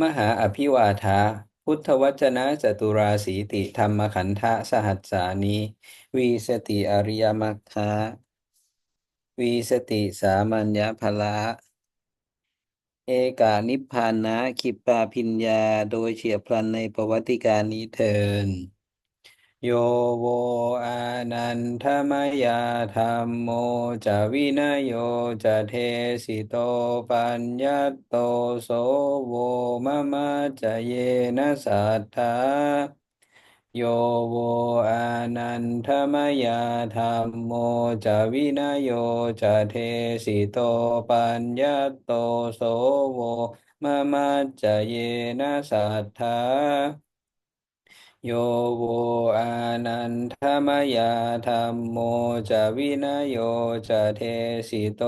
มหาอภิวาทาพุทธวจนะจตุราสีติธรรมขันธะสหัสสานิวีสติอริยมรรควีสติสามัญญพละเอกานิพพานะคิปปาพิญญาโดยเฉียบพลันในประวัติการนี้เทินโยโวอานันทมยาธรรมโมจะวินโยจะเทสิโตปัญญตโตโสโวมะมะจะเยนะสัทธาโยโวอานันทมยาธรรมโมจะวินโยจะเทสิโตปัญญตโตโสโวมะมะจะเยนะสัทธา โยโวอานันทมยาธรรมโมจะวินโยจะเทสิโต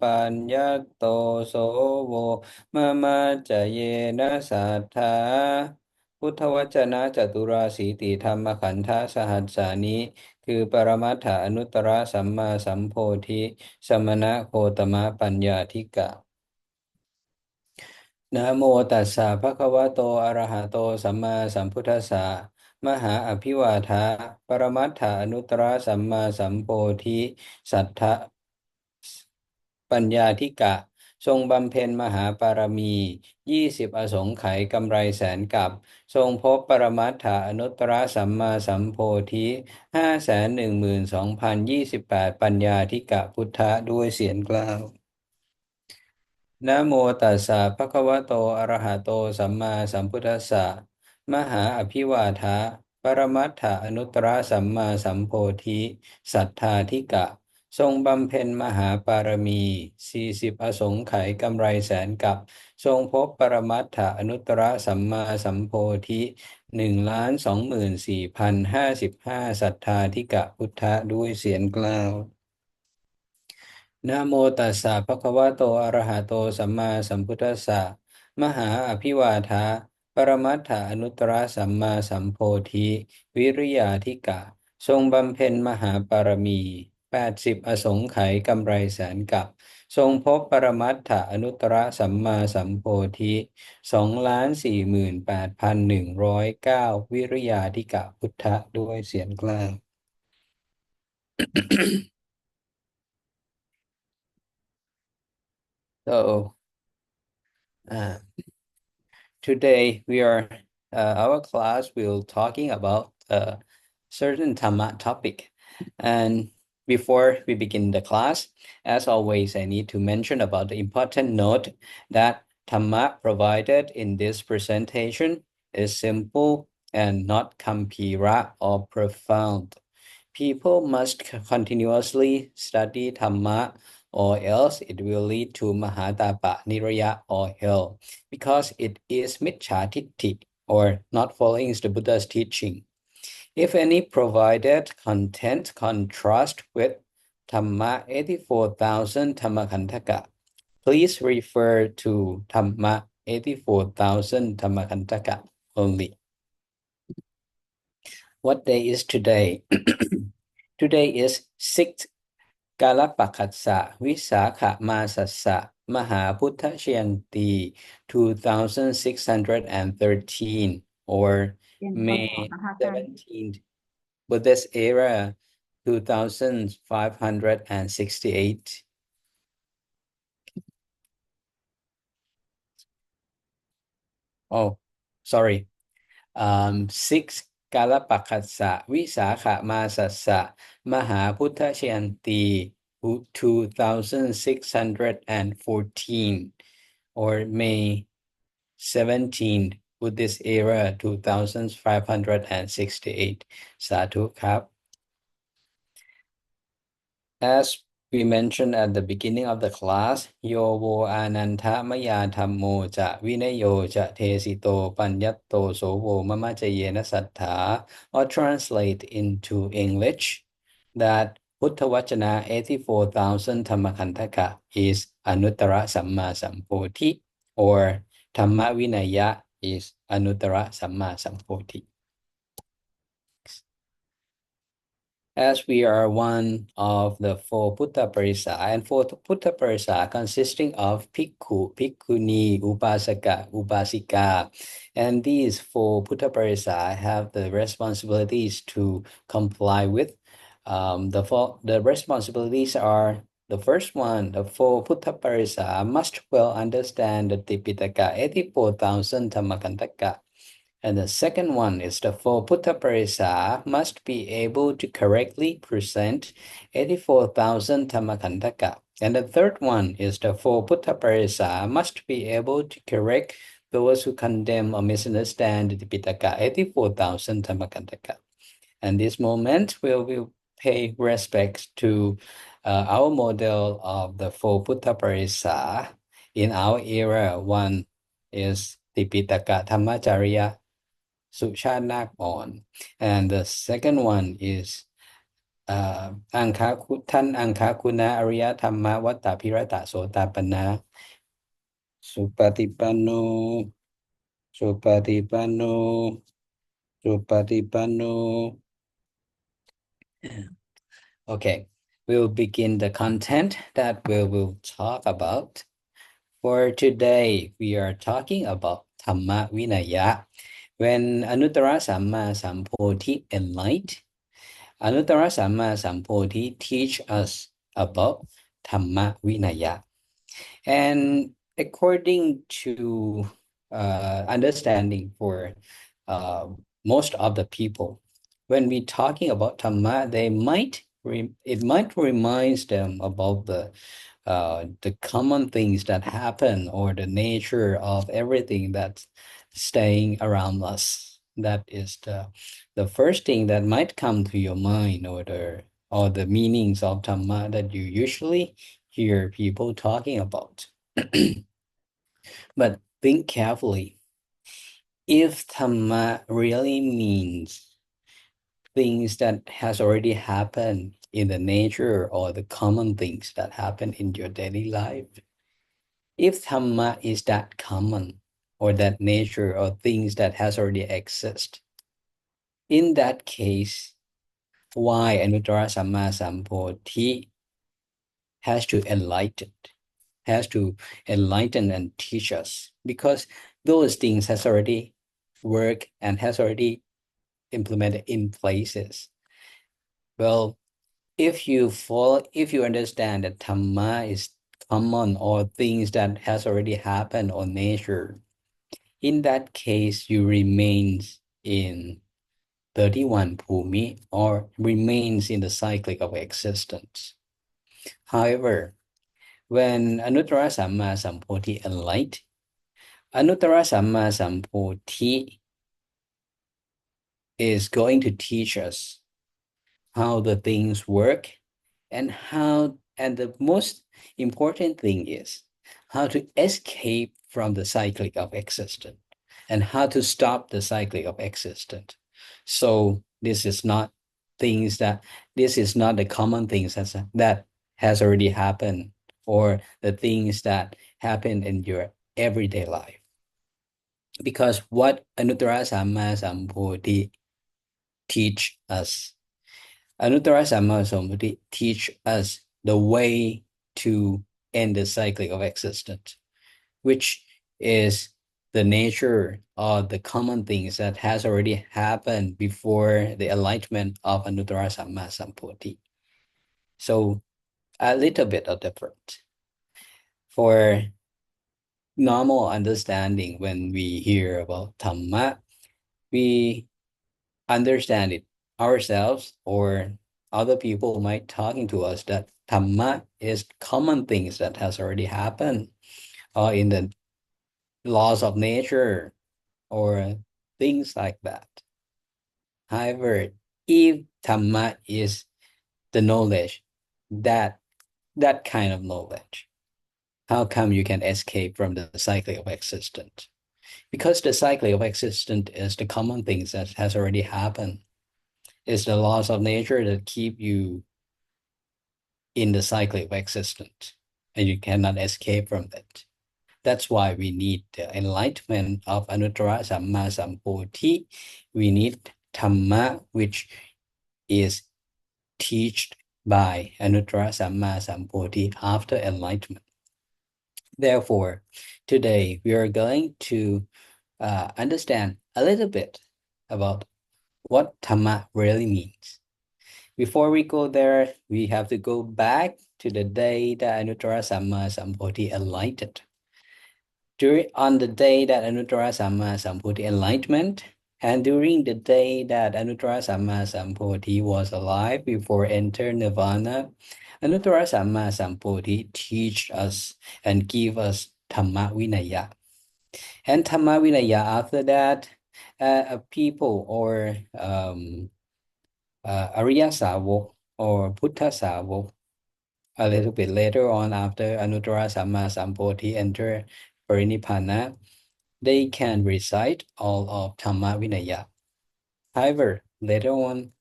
ปัญญตโตโสโวมะมะจะเยนะสัทธาพุทธวจนะจตุราสีติธรรมขันธสหัสสานิคือปรมัตถอนุตตรสัมมาสัมโพธิสมณะโคตมะปัญญาธิกะ นะโมตัสสะภะคะวะโตอะระหะโตสัมมาสัมพุทธัสสะมหาอภิวาทะปรมัตถอนุตตรสัมมาสัมโพธิสัทธะปัญญาธิกะทรงบำเพ็ญมหาปารมี20อสงไขยกำไรแสนกับทรงพบปรมัตถอนุตตรสัมมาสัมโพธิ512,028ปัญญาธิกะพุทธะด้วยเสียงกล่าว นะโมตัสสะภะคะวะโตอะระหะโตสัมมาสัมพุทธัสสะมหาอภิวาทะปรมัตถอนุตตรสัมมาสัมโพธิสัทธาธิกะทรงบำเพ็ญมหาปารมี40อสงไขยกำไรแสนกับทรงพบปรมัตถอนุตตรสัมมาสัมโพธิ1,24,055ศรัทธาธิกะพุทธะด้วยเสียงกล่าว นะโมตัสสะภะคะวะโตอะระหะโตสัมมาสัมพุทธัสสะมหาอภิวาทะปรมัตถอนุตตรสัมมาสัมโพธิวิริยาธิกะทรงบำเพ็ญมหาปารมี80อสงไขยกำไรแสนกับทรงพบปรมัตถอนุตตรสัมมาสัมโพธิ2,48,109วิริยาธิกะพุทธะด้วยเสียงกล้าว so uh, today we are our class will talking about a certain Dhamma topic. And before we begin the class, as always, I need to mention about the important note that Dhamma provided in this presentation is simple and not kampira or profound. People must continuously study Dhamma or else it will lead to Mahatapa, Niraya or hell because it is Miccha or not following the Buddha's teaching. If any provided content contrast with Dhamma 84,000 Dhammakantaka, please refer to Dhamma 84,000 Dhammakantaka only. What day is today? Today is 6th Kalapakatsa Visakha Masassa Maha Buddha Shayanti 2613 or เรียนต้นขอ May นะคะอาจารย์ 17th Buddhist era 2568. Oh, sorry. 6 Kalapakatsa Visakha Masassa Maha Buddha Shayanti 2614 or May 17th Buddhist era 2568 Sadhu Kap. As we mentioned at the beginning of the class, Yo vo ananta maya dhammo ja vinayo ja tesito panyatto so vo mama jayena sattha, or translate into English that Buddha Vachana 84,000 Dhammakantaka is Anuttara Samma Sampoti, or Dhamma Vinaya is Anuttara Samma Sampoti. as we are one of the four Puttha Parisa, and four Puttha Parisa consisting of Bhikkhu, Bhikkhuni, Upasaka, Upasika, and these four Puttha Parisa have the responsibilities to comply with. The responsibilities are the first one, the four Puttha Parisa must well understand the Tipitaka 84,000 Dhammakantaka. And the second one is the four Puttha Parisa must be able to correctly present 84,000 Dhammakantaka. And the third one is the four Puttha Parisa must be able to correct those who condemn or misunderstand the Pitaka 84,000 Dhammakantaka. And this moment we will pay respect to our model of the four Puttha Parisa in our era. One is Tipitaka Dhammacharya Sushanakorn, and the second one is Tan Angkakuna Arya Dhamma Vattapirata Sotapanna Supatipanno Supatipanno Supatipanno. Okay, we'll begin the content that we will talk about. For today, we are talking about Dhamma Vinaya. When Anuttara Samma Sampothi enlightened, Anuttara Samma Sampothi teach us about Dhamma Vinaya. And according to understanding for most of the people, when we talking about Dhamma, it might reminds them about the common things that happen or the nature of everything that's staying around us. That is the first thing that might come to your mind, or the meanings of Dhamma that you usually hear people talking about. But think carefully. If Dhamma really means things that has already happened in the nature or the common things that happen in your daily life, if Dhamma is that common or that nature or things that has already exist, in that case, why Anuttara Samma Sampothi has to enlighten and teach us? Because those things has already worked and has already implemented in places. Well, if you understand that Dhamma is common or things that has already happened or nature, in that case, you remains in 31 Bhumi or remains in the cyclic of existence. However, when Anuttara Samma Sampothi enlightened, Anuttara Samma Sampothi is going to teach us how the things work and the most important thing is how to escape from the cyclic of existence and how to stop the cyclic of existence. So this is not the common things that has already happened or the things that happen in your everyday life. Because what Anuttara Samma Sampothi teach us, Anuttara Samma Sampothi teach us the way to end the cycle of existence, which is the nature of the common things that has already happened before the enlightenment of Anuttara Samma Sampothi. So a little bit of different. For normal understanding, when we hear about Dhamma, we understand it ourselves or other people might talking to us that Dhamma is common things that has already happened or in the laws of nature or things like that. However, if Dhamma is the knowledge, that kind of knowledge, how come you can escape from the cycle of existence? Because the cycle of existence is the common things that has already happened. It's the laws of nature that keep you in the cycle of existence, and you cannot escape from it. That's why we need the enlightenment of Anuttara Samma Sampothi. We need Dhamma, which is teached by Anuttara Samma Sambuddhi after enlightenment. Therefore, today we are going to understand a little bit about what Dhamma really means. Before we go there, we have to go back to the day that Anuttara Samma Sambuddhi enlightened. On the day that Anuttara Samma Sambuddhi enlightenment, and during the day that Anuttara Samma Sambuddhi was alive before enter Nirvana, Anuttara Samma Sambuddhi teach us and give us Dhamma Vinaya. And Dhamma Vinaya, after that, people or Arya Savok or Buddha Savok, a little bit later on after Anuttara Samma Sambuddhi enter Parinibbana, they can recite all of Dhamma Vinaya. However, later on,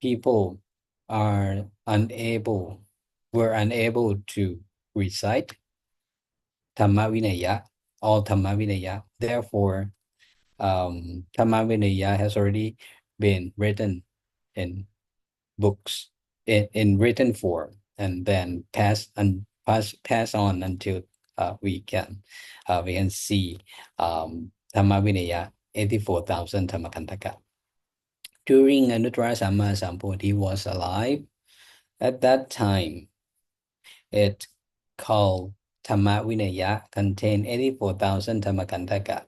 people were unable to recite Dhamma Vinaya, all Dhamma Vinaya. Therefore, Dhamma Vinaya has already been written in books in written form, and then pass on until we can see Dhamma Vinaya 84,000 Dhammakantaka. During Anuttara Samma Sambuddhi was alive, at that time, it called Dhamma Vinaya contained 84,000 Dhammakantaka.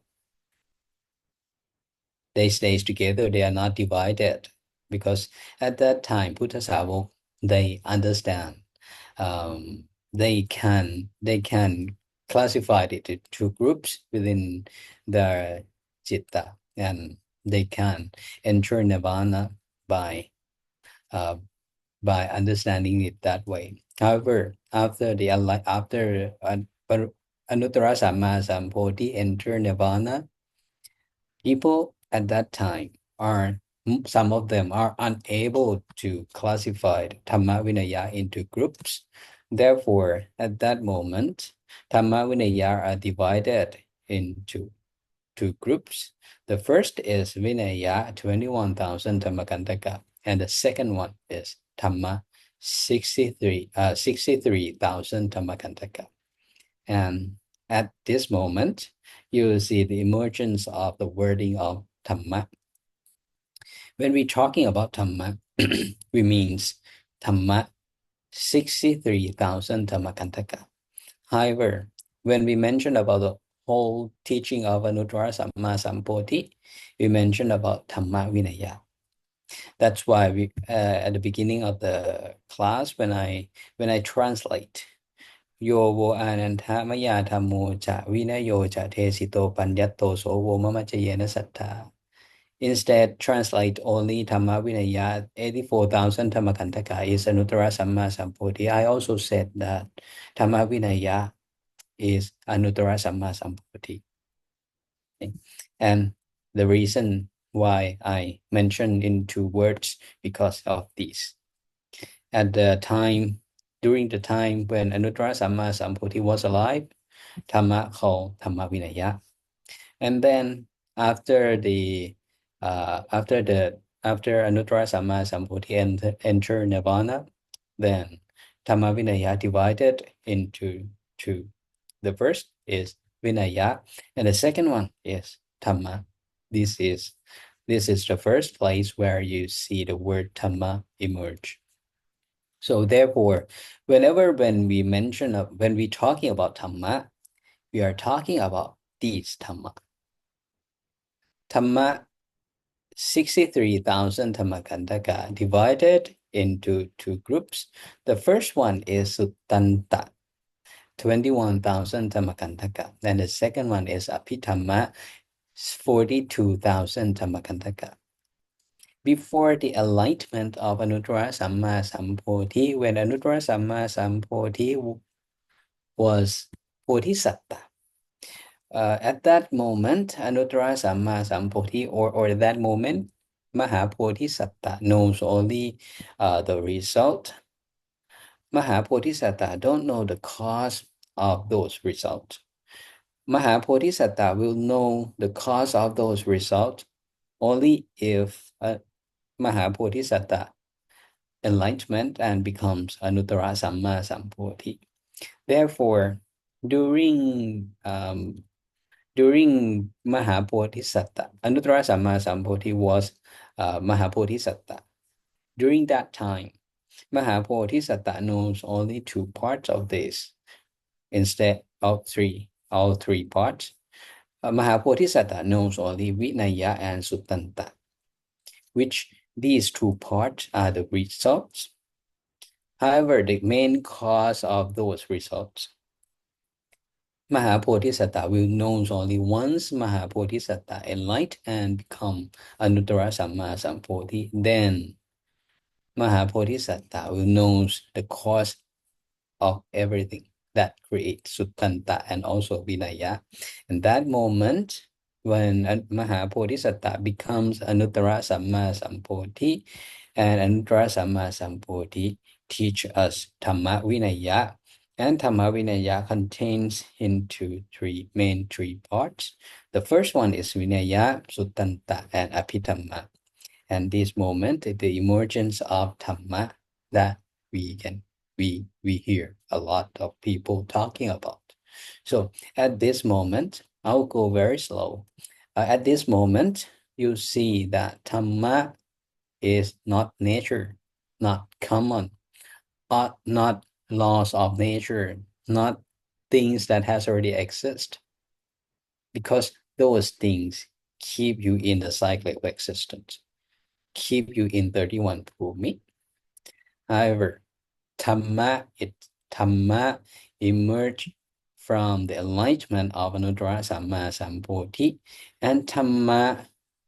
They stay together, they are not divided, because at that time, Buddha Savok, they understand. They can classify it into two groups within the citta, and they can enter nirvana by understanding it that way. However, after Anuttara Samma Sambuddhi enter nirvana, people at that time some of them are unable to classify Dhamma Vinaya into groups. Therefore, at that moment, Dhamma Vinaya are divided into two groups. The first is Vinaya 21,000 Dhammakantaka, and the second one is Dhamma 63,000 Dhammakantaka. And at this moment, you will see the emergence of the wording of Dhamma. When we're talking about Dhamma, we means Dhamma 63,000 Dhammakantaka. However, when we mention about the whole teaching of Anuttara Samma Sambuddhi, we mention about Dhamma Vinaya. That's why we at the beginning of the class, when I translate, Yo vo ananta maya dhammo cha vinayo cha tesito panyatto sovo mamachayena sattha. Instead, translate only Dhamma Vinaya 84,000 Dhammakantaka is Anuttara Samma Sambuddhi. I also said that Dhamma Vinaya is Anuttara Samma Sambuddhi. Okay. And the reason why I mentioned in two words because of this. At the time, during the time when Anuttara Samma Sambuddhi was alive, Dhamma called Dhamma Vinaya. And then after Anuttara Samma Sambuddhi enter Nirvana, then Dhamma Vinaya divided into two. The first is Vinaya, and the second one is Dhamma. This is the first place where you see the word Dhamma emerge. So therefore, when we talking about Dhamma, we are talking about these Dhamma. Dhamma 63,000 Dhammakantaka divided into two groups. The first one is Suttanta, 21,000 Dhammakantaka. And the second one is Abhidhamma, 42,000 Dhammakantaka. Before the enlightenment of Anuttara Samma Sambuddhi, when Anuttara Samma Sambuddhi was Bodhisattva, at that moment, Anuttara Samma Sambuddhi, or at that moment, Mahapodhisattva knows only the result. Mahapodhisattva don't know the cause of those results. Mahapodhisattva will know the cause of those results only if Maha Bodhisatta enlightenment and becomes Anuttara Samma Sambuddhi. Therefore, during Maha Bodhisatta, Anuttara Samma Sambuddhi was Maha Bodhisatta. During that time, Maha Bodhisatta knows only two parts of this instead of all three parts. Maha Bodhisatta knows only Vinaya and Suttanta, which these two parts are the results. However, the main cause of those results, Maha Bodhisatta will know only once Maha Bodhisatta enlighten and become Anuttara Samma Sambuddhi, then Maha Bodhisatta will know the cause of everything that creates Suttanta and also Vinaya. In that moment, when Maha Bodhisatta becomes Anuttara Samma Sambuddhi, and Anuttara Samma Sambuddhi teach us Dhamma Vinaya, and Dhamma Vinaya contains into three parts. The first one is Vinaya, Suttanta, and Abhidhamma. And this moment, the emergence of Dhamma that we hear a lot of people talking about. So at this moment, I'll go very slow. At this moment, you see that Dhamma is not nature, not common, not laws of nature, not things that has already exist, because those things keep you in the cycle of existence, keep you in 31 bhumi. However, Dhamma emerged from the enlightenment of Anuttara Samma Sambuddhi, and Dhamma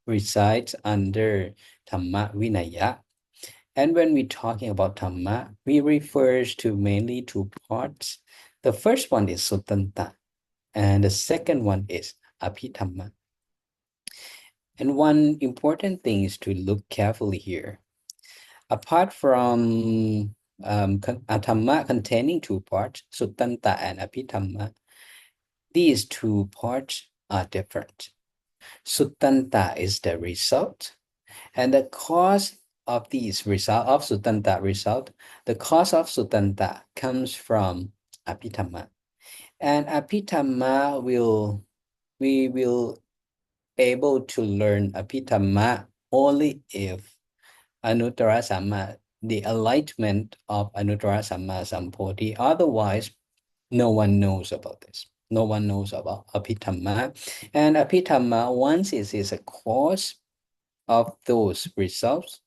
resides under Dhamma Vinaya. And when we're talking about Dhamma, we refer to mainly two parts. The first one is Suttanta, and the second one is Abhidhamma. And one important thing is to look carefully here. Apart from Dhamma containing two parts, Suttanta and Abhidhamma, these two parts are different. Suttanta is the result, and the cause of these result of Suttanta result, the cause of Suttanta comes from Abhidhamma. And Abhidhamma we will able to learn Abhidhamma only if Anuttara Samma, the enlightenment of Anuttara Samma Sambuddhi. Otherwise, no one knows about this. No one knows about Abhidhamma. And Abhidhamma, once it is a cause of those results,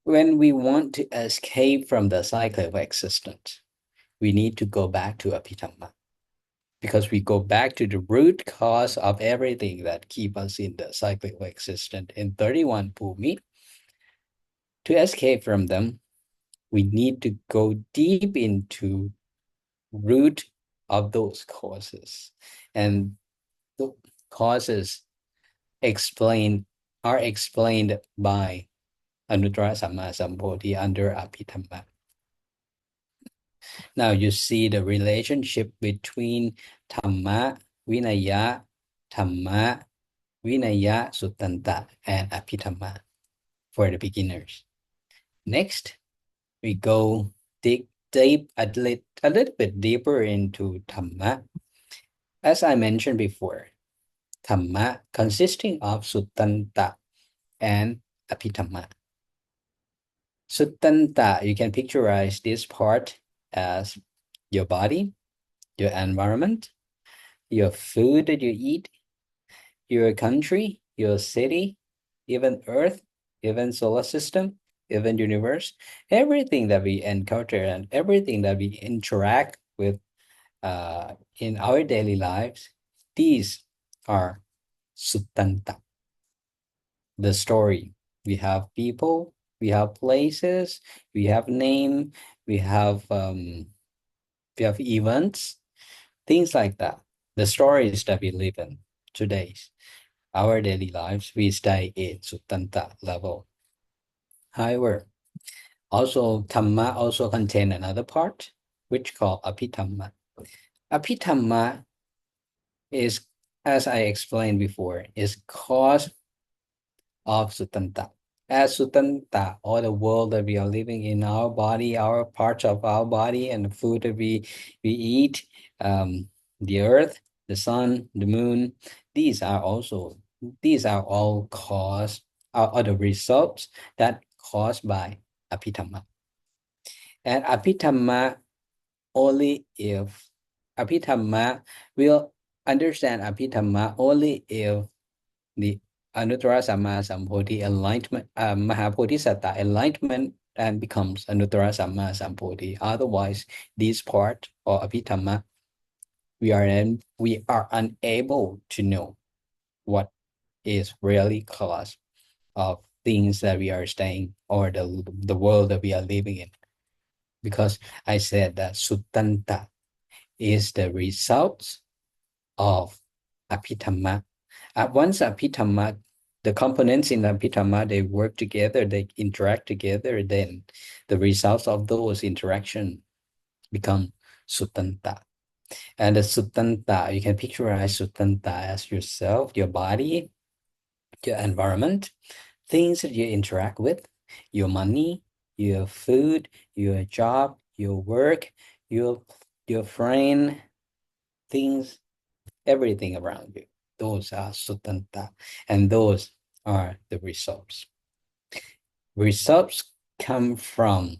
when we want to escape from the cycle of existence, we need to go back to Abhidhamma, because we go back to the root cause of everything that keep us in the cycle of existence in 31 bhumi. To escape from them, we need to go deep into root of those causes, and the causes are explained by Anuttara Samma Sambuddhi under Abhidhamma. Now you see the relationship between Dhamma, Vinaya, Dhamma, Vinaya, Suttanta, and Abhidhamma for the beginners. Next, we go dig deep a little bit deeper into Dhamma. As I mentioned before, Dhamma consisting of Suttanta and Abhidhamma. Suttanta, you can picturize this part as your body, your environment, your food that you eat, your country, your city, even Earth, even solar system, even universe, everything that we encounter and everything that we interact with in our daily lives, these are Suttanta. The story. We have people, we have places, we have name, we have events, things like that. The stories that we live in today, our daily lives, we stay in Suttanta level. However, also Dhamma also contain another part, which called Abhidhamma. Abhidhamma is, as I explained before, is cause of Sutanta. As Sutanta, all the world that we are living in, our body, our parts of our body, and the food that we eat, the earth, the sun, the moon, these are all caused, are the results that caused by Abhidhamma. And Abhidhamma only if Abhidhamma will understand Abhidhamma only if the Anuttara Samma Sampodhi enlightenment, Mahapodhisatta enlightenment and becomes Anuttara Samma Sampodhi. Otherwise, this part or Abhidhamma, we are unable to know what is really cause of things that we are staying or the world that we are living in. Because I said that Suttanta is the result of Abhidhamma. Once Abhidhamma, the components in Abhidhamma, they work together, they interact together, then the results of those interaction become Suttanta. And the Suttanta, you can picturize Suttanta as yourself, your body, your environment, things that you interact with, your money, your food, your job, your work, your friend, things, everything around you. Those are Suttanta, and those are the results. Results come from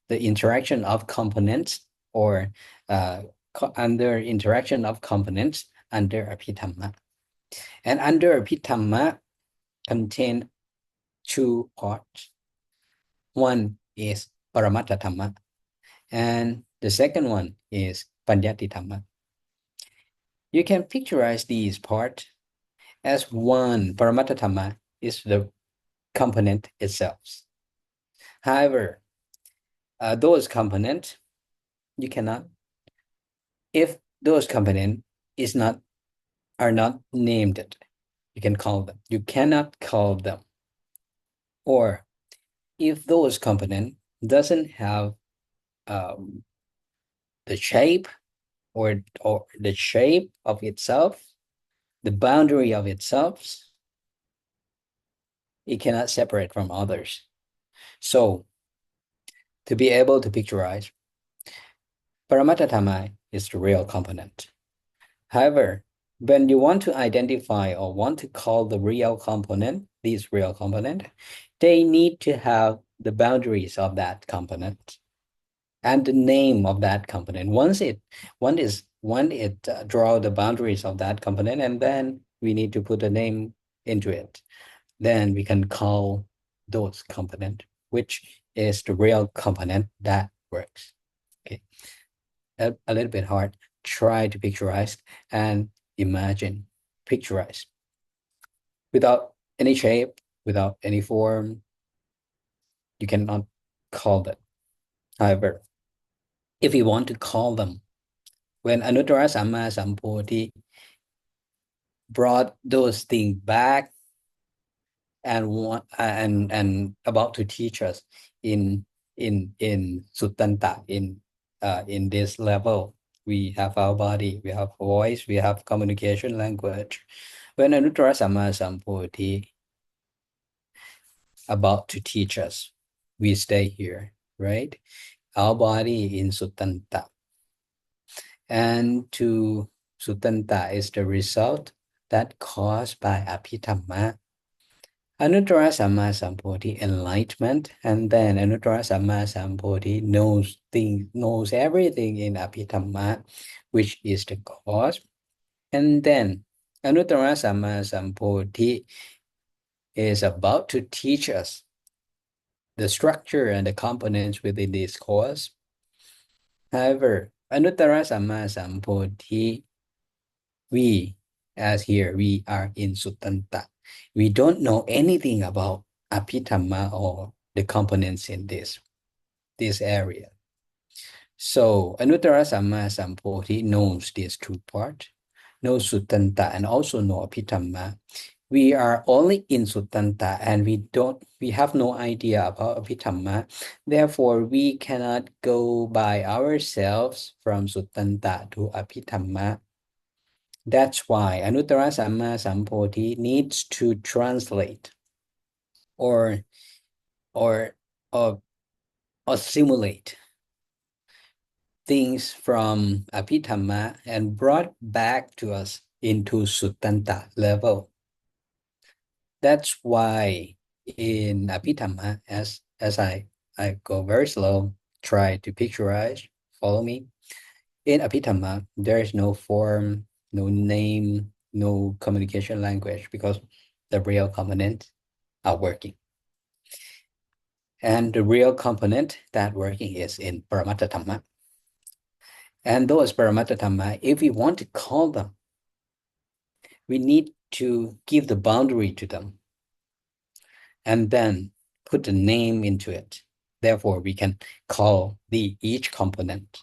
the interaction of components or under interaction of components under Abhidhamma. And under Abhidhamma contain two parts. One is Paramattha Dhamma, and the second one is Panyati Dhamma. You can picturize these parts as one. Paramattha Dhamma is the component itself. However, those components, you cannot, if those components are not named, you can call them. You cannot call them. Or if those components doesn't have the shape or the shape of itself, the boundary of itself, it cannot separate from others. So, to be able to picturize, Paramattha Dhamma is the real component. However, when you want to identify or want to call the real component, these real component, they need to have the boundaries of that component and the name of that component. Once it draw the boundaries of that component, and then we need to put a name into it. Then we can call those component, which is the real component that works. Okay, a little bit hard. Try to picturize and imagine, picturize. Without any shape, without any form, you cannot call them. However, if you want to call them, when Anuttara Samma Sampodhi brought those things back and about to teach us in Suttanta, in this level, we have our body, we have voice, we have communication language. When Anuttara Samma Sampodhi about to teach us, we stay here, right? Our body in Suttanta. And to Suttanta is the result that caused by Abhidhamma. Anuttara Samma Sampodhi enlightenment, and then Anuttara Samma Sampodhi knows everything in Abhidhamma, which is the cause. And then Anuttara Samma Sampodhi is about to teach us the structure and the components within this cause. However, Anuttara Samma Sampodhi, as here, we are in Suttanta. We don't know anything about Abhidhamma or the components in this area. So Anuttara Samma Sampodhi knows these two parts, knows Suttanta and also know Abhidhamma. We are only in Suttanta and we have no idea about Abhidhamma. Therefore, we cannot go by ourselves from Suttanta to Abhidhamma. That's why Anuttara Samma Sampodhi needs to translate or or or, or simulate things from Abhidhamma and brought back to us into Suttanta level. That's why in Abhidhamma, as I go very slow, try to picturize, follow me. In Abhidhamma, there is no form, no name, no communication language because the real components are working. And the real component that working is in Paramatta Dhamma. And those Paramatta Dhamma, if we want to call them, we need to give the boundary to them and then put the name into it. Therefore, we can call each component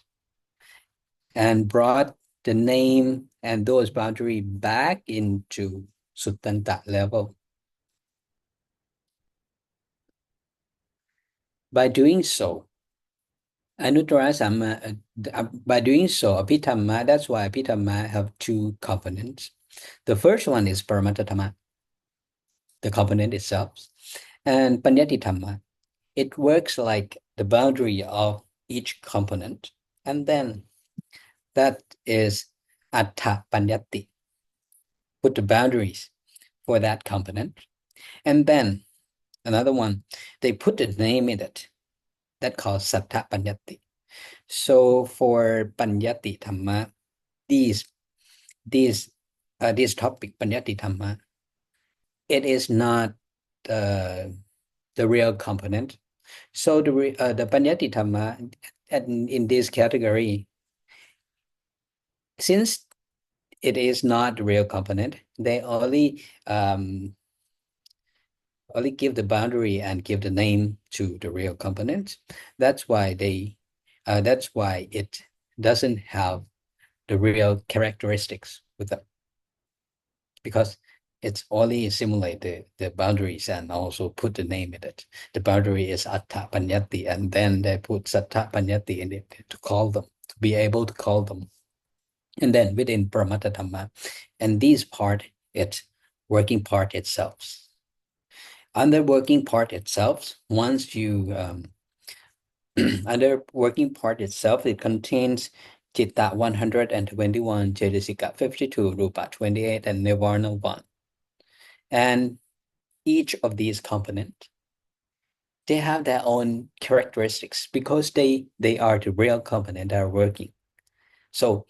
and brought the name and those boundary back into Suttanta level. By doing so, Anuttara Samma, by doing so, Abhidhamma, that's why Abhidhamma have two components. The first one is Paramatta Dhamma, the component itself, and Panyati Dhamma. It works like the boundary of each component, and then that is Atta Panyati, put the boundaries for that component, and then another one, they put the name in it, that called Satta Panyati. So for Panyati Dhamma, these topic Panyati Dhamma, it is not the real component. So the Panyati Dhamma in this category, since it is not the real component, they only give the boundary and give the name to the real component. That's why it doesn't have the real characteristics with them, because it's only simulate the boundaries and also put the name in it. The boundary is Atta Panyati, and then they put Satta Panyati in it to call them, to be able to call them. And then within Paramatta Dhamma, and this part, it's working part itself. Under working part itself, once you under working part itself, it contains Chitta 121, Cetasika 52, Rupa 28, and Nirvana 1. And each of these components, they have their own characteristics because they are the real component that are working. So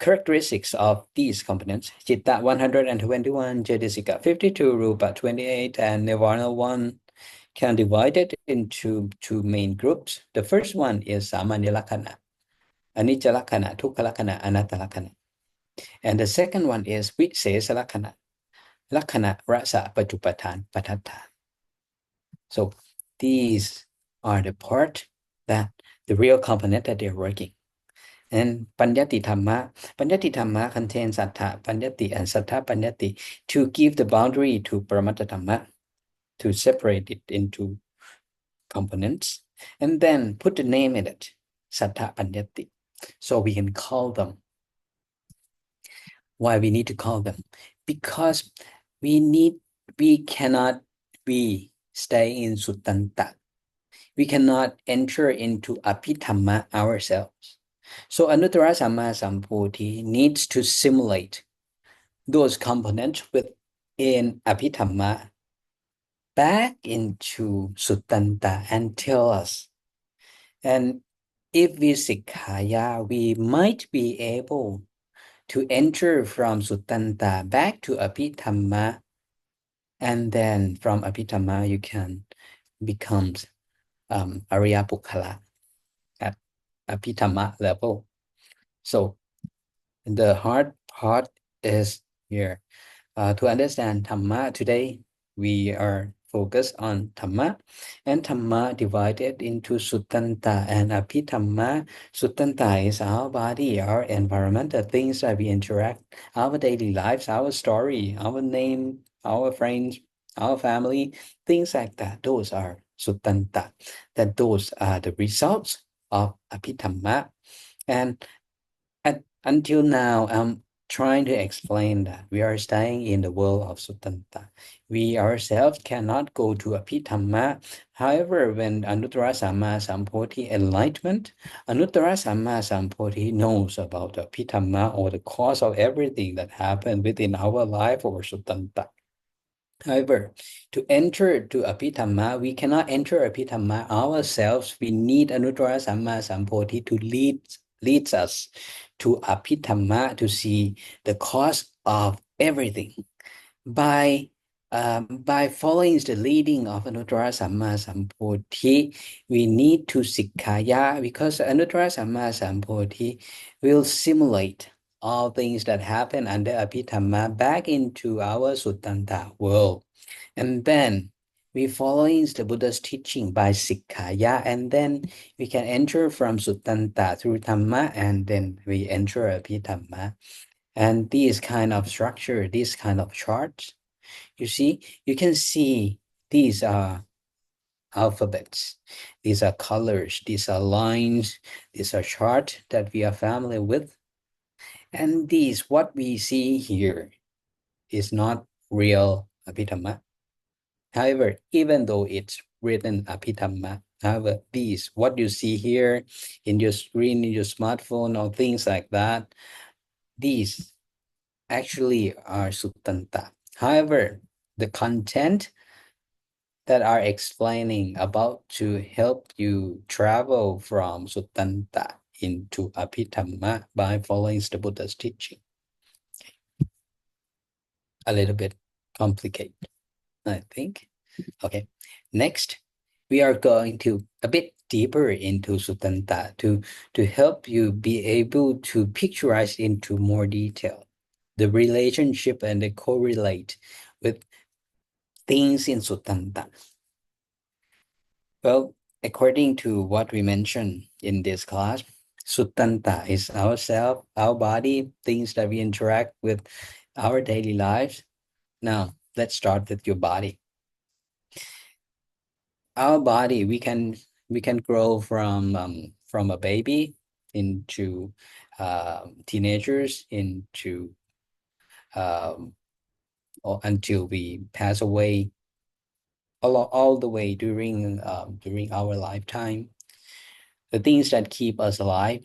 characteristics of these components, Chitta 121, Cetasika 52, Rupa 28, and Nirvana 1, can divide it into two main groups. The first one is Samanya Lakkhana, Anicca Lakkhana, Dukkha Lakkhana, Anatta Lakkhana. And the second one is Visesa Lakkhana, Lakkhana Rasa Pachupatthana Pathatthana. So these are the part that the real component that they're working. And Panyati Dhamma contains Sattha Panyati and Sattha Panyati to give the boundary to Paramatta Dhamma, to separate it into components, and then put the name in it, Sattha Panyati. So we can call them. Why we need to call them? Because we cannot stay in Suttanta. We cannot enter into Abhidhamma ourselves. So Anuttara Samma Sambuddhi needs to simulate those components within Abhidhamma back into Suttanta and tell us. And if we Sikhaya, we might be able to enter from Suttanta back to Abhidhamma, and then from Abhidhamma you can become Arya Bukkhala at Abhidhamma level. So the hard part is here. To understand Dhamma today, we are focused on Dhamma, and Dhamma divided into Suttanta and Abhidhamma. Suttanta is our body, our environment, the things that we interact, our daily lives, our story, our name, our friends, our family, things like that. Those are Suttanta. That those are the results of Abhidhamma. And until now, trying to explain that we are staying in the world of Suttanta. We ourselves cannot go to Abhidhamma. However, when Anuttara Samma Sampothi enlightenment, Anuttara Samma Sampothi knows about the Abhidhamma or the cause of everything that happened within our life or Suttanta. However, to enter to Abhidhamma, we cannot enter Abhidhamma ourselves. We need Anuttara Samma Sampothi to leads us to Abhidhamma to see the cause of everything. By following the leading of Anuttara Samma Sampothi, we need to Sikkaya because Anuttara Samma Sampothi will simulate all things that happen under Abhidhamma back into our Suttanta world. And then we following the Buddha's teaching by Sikkaya, and then we can enter from Suttanta through Dhamma, and then we enter Abhidhamma. And this kind of structure, this kind of chart, you see, you can see these are alphabets, these are colors, these are lines, these are charts that we are familiar with. And these, what we see here is not real Abhidhamma. However, even though it's written Abhidhamma, however, these, what you see here in your screen, in your smartphone, or things like that, these actually are Suttanta. However, the content that are explaining about to help you travel from Suttanta into Abhidhamma by following the Buddha's teaching. A little bit complicated, I think. Okay, next, we are going to a bit deeper into Suttanta to help you be able to picturize into more detail the relationship and the correlate with things in Suttanta. Well, according to what we mentioned in this class, Suttanta is ourself, our body, things that we interact with our daily lives. Now, let's start with your body. Our body, we can grow from a baby into teenagers, into or until we pass away, all the way during our lifetime. The things that keep us alive,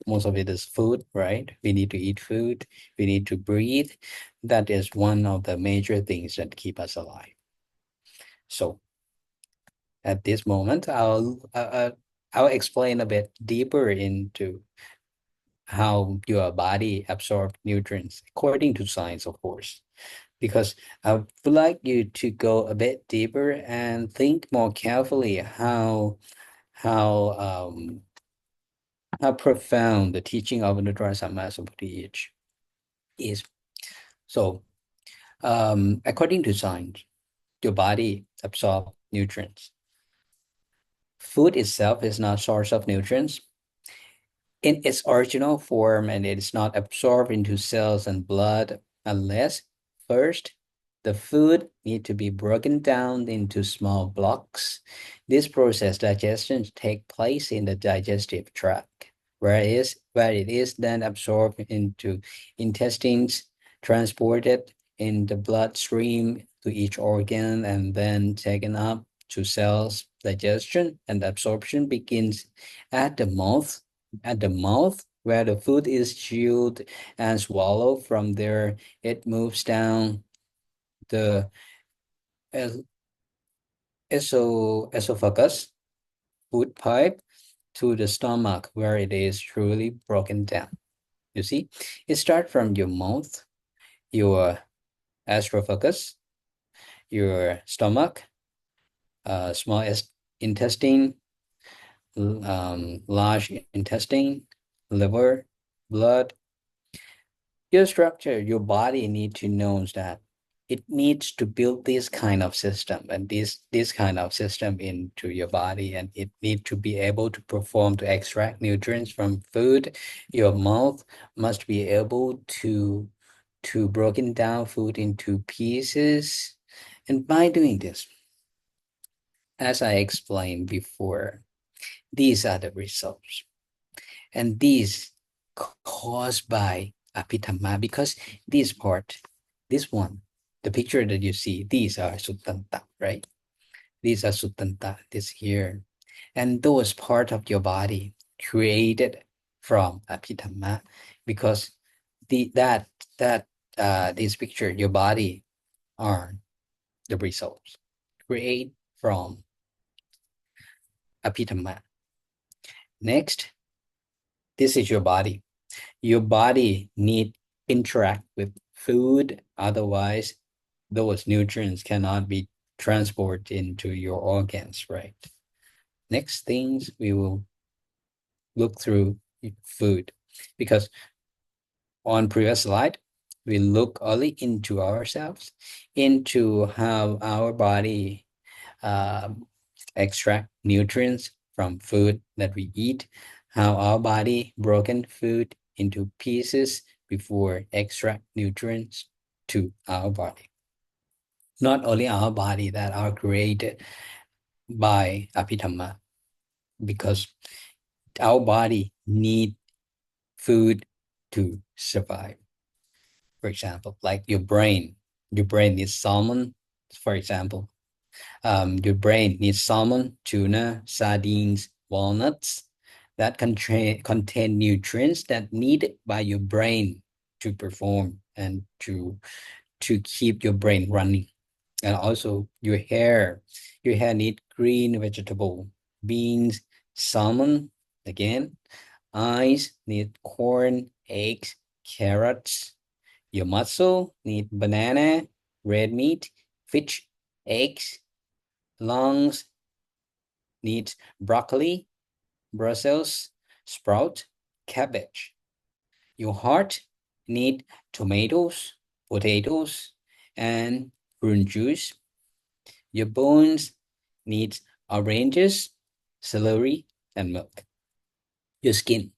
most of it is food, right? We need to eat food, we need to breathe. That is one of the major things that keep us alive. So at this moment, I'll explain a bit deeper into how your body absorbs nutrients according to science, of course, because I would like you to go a bit deeper and think more carefully how profound the teaching of Anuttara Samma Sambuddha is. So, according to science, your body absorbs nutrients. Food itself is not source of nutrients in its original form, and it is not absorbed into cells and blood unless first the food need to be broken down into small blocks. This process digestion take place in the digestive tract, where it is then absorbed into intestines, transported in the bloodstream to each organ, and then taken up to cells. Digestion and absorption begins at the mouth, where the food is chewed and swallowed. From there, it moves down the esophagus, food pipe, to the stomach, where it is truly broken down. You see, it starts from your mouth, your esophagus, your stomach, small intestine, large intestine, liver, blood. Your structure, your body need to know that it needs to build this kind of system and this kind of system into your body, and it need to be able to perform to extract nutrients from food. Your mouth must be able to broken down food into pieces, and by doing this, as I explained before, these are the results, and these caused by Abhidhamma, because this part, this one, the picture that you see, these are Suttanta, right? These are Suttanta, this here. And those part of your body created from Abhidhamma, because that this picture, your body are the results create from Abhidhamma. Next, this is your body. Your body need interact with food, otherwise those nutrients cannot be transported into your organs, right? Next things we will look through food, because on previous slide we look only into ourselves, into how our body extract nutrients from food that we eat, how our body broken food into pieces before extract nutrients to our body. Not only our body that are created by Abhidhamma, because our body need food to survive. For example, like your brain needs salmon, for example. Your brain needs salmon, tuna, sardines, walnuts that contain nutrients that needed by your brain to perform and to keep your brain running. And also your hair needs green vegetable, beans, salmon, again. Eyes need corn, eggs, carrots. Your muscle need banana, red meat, fish, eggs. Lungs needs broccoli, Brussels sprout, cabbage. Your heart need tomatoes, potatoes, and prune juice. Your bones needs oranges, celery, and milk. Your skin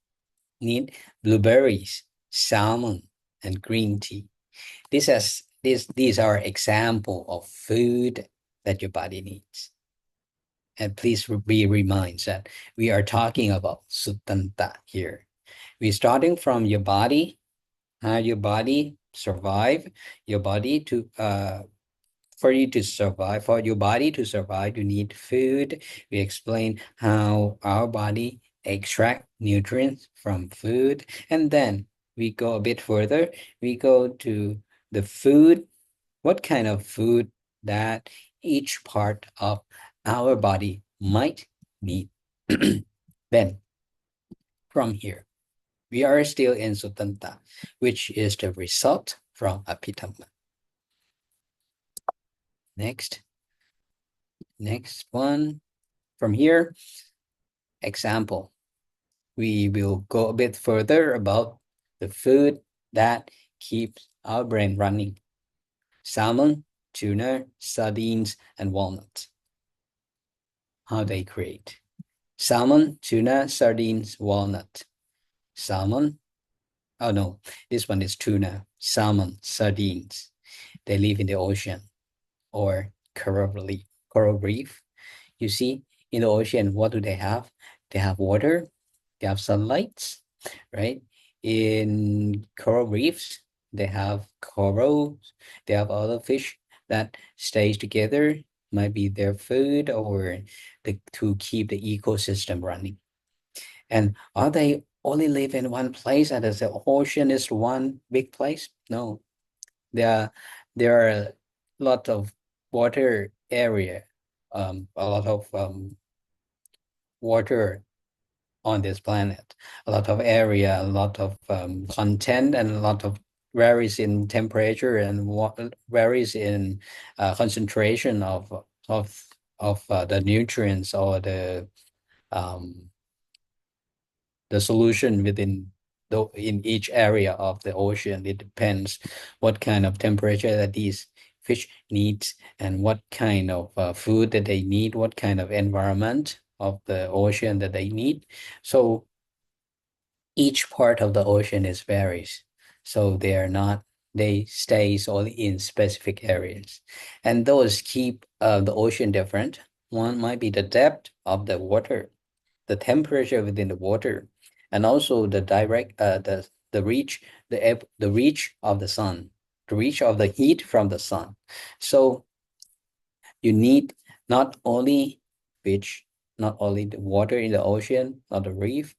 need blueberries, salmon, and green tea. These are example of food that your body needs. And please be reminded that we are talking about Suttanta here. We're starting from your body, how your body survive, your body to for you to survive, for your body to survive, you need food. We explain how our body extract nutrients from food, and then we go a bit further. We go to the food, what kind of food that each part of our body might need. Then from here, we are still in Sutanta, which is the result from Abhidhamma. Next one. From here, example. We will go a bit further about the food that keeps our brain running. Salmon, tuna, sardines, and walnuts. How they create. Salmon, tuna, sardines, walnut. Salmon. Oh no, this one is tuna, salmon, sardines. They live in the ocean or coral reef. You see, in the ocean, what do they have? They have water, they have sunlight, right? In coral reefs, they have corals, they have other fish that stays together, might be their food or to keep the ecosystem running. And are they only live in one place and as the ocean is one big place? No, there are a lot of water area, a lot of water on this planet, a lot of area, a lot of content, and a lot of varies in temperature and varies in concentration of the nutrients or the solution within in each area of the ocean. It depends what kind of temperature that these fish needs and what kind of food that they need, what kind of environment of the ocean that they need. So each part of the ocean is varies. So they stays only in specific areas. And those keep the ocean different. One might be the depth of the water, the temperature within the water, and also the the reach, the reach of the sun, the reach of the heat from the sun. So you need not only fish, not only the water in the ocean, not the reef,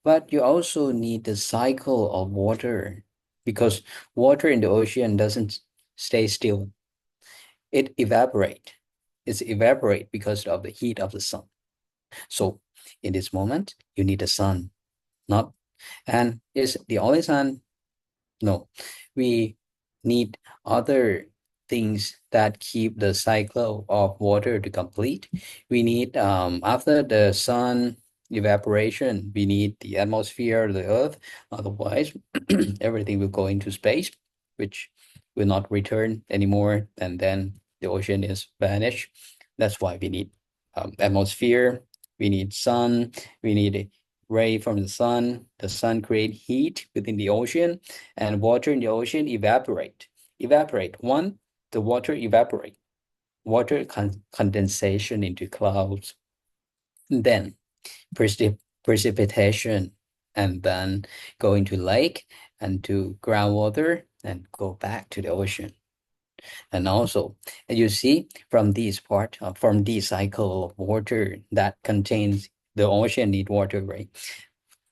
but you also need the cycle of water, because water in the ocean doesn't stay still. It evaporate. It's evaporate because of the heat of the sun. So in this moment, you need the sun, not, and is the only sun? No, we need other things that keep the cycle of water to complete. We need, after the sun evaporation, we need the atmosphere, the earth. Otherwise, everything will go into space, which will not return anymore, and then the ocean is vanished. That's why we need atmosphere, we need sun, we need ray from the sun. The sun create heat within the ocean, and water in the ocean evaporate. One, the water evaporate, water condensation into clouds, and then precipitation, and then go into lake and to groundwater and go back to the ocean. And also, you see from this part, from this cycle of water that contains the ocean need water, right?